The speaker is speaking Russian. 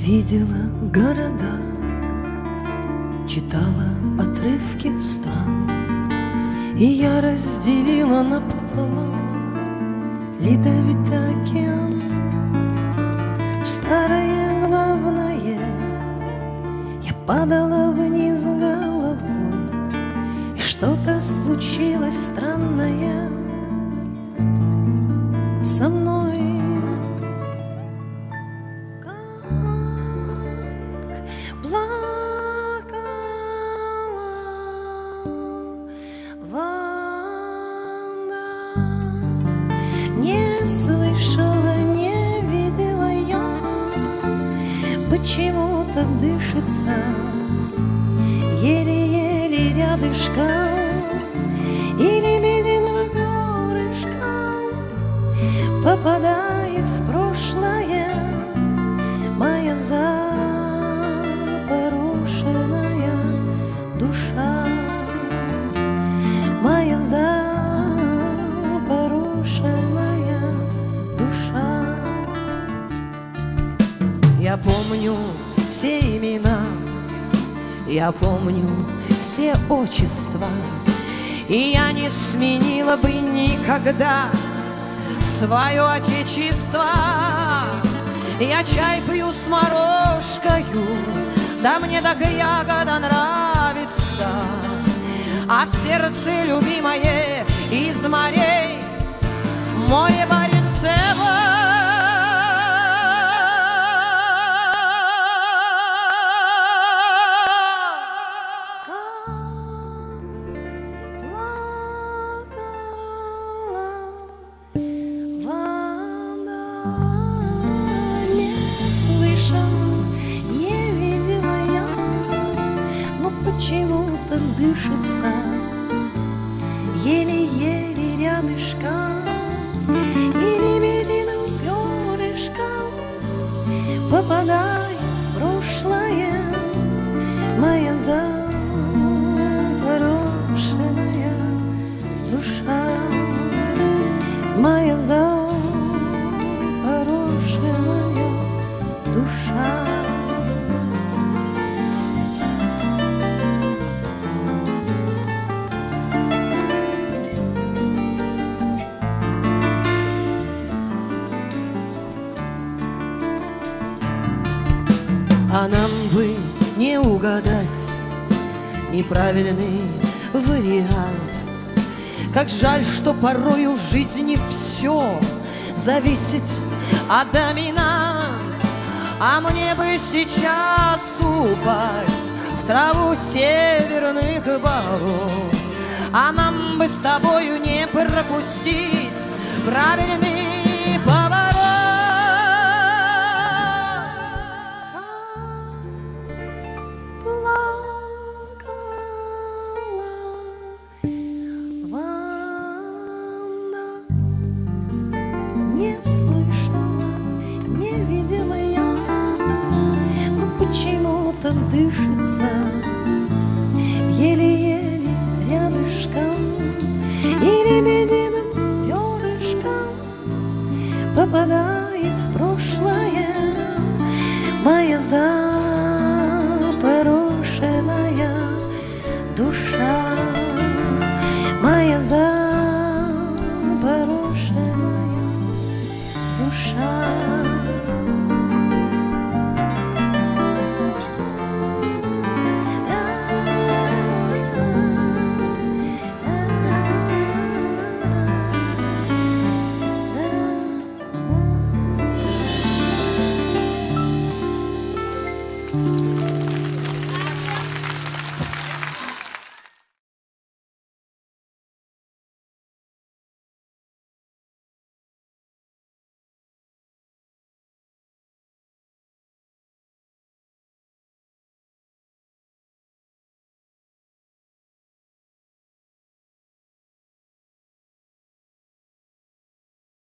видела города, читала отрывки стран, и я разделила напополам ледовитый океан. В старое главное я падала вниз головой, и что-то случилось странное со мной. Не слышала, не видела я, почему-то дышится еле-еле рядышком, и лебединым перышком попадает в прошлое моя запорошенная душа, моя запорошенная душа. Я помню все имена, я помню все отчества, и я не сменила бы никогда свое отечество. Я чай пью с морожкою, да мне так ягода нравится, а в сердце любимое из морей море Баренцево. Почему-то дышится еле-еле рядышком, и лебединым перышком попадает в прошлое моя запорошенная душа, моя запорошенная душа. А нам бы не угадать неправильный вариант. Как жаль, что порою в жизни все зависит от доминант. А мне бы сейчас упасть в траву северных болот, а нам бы с тобою не пропустить правильный поворот. Не слышала, не видела я, но почему-то дышится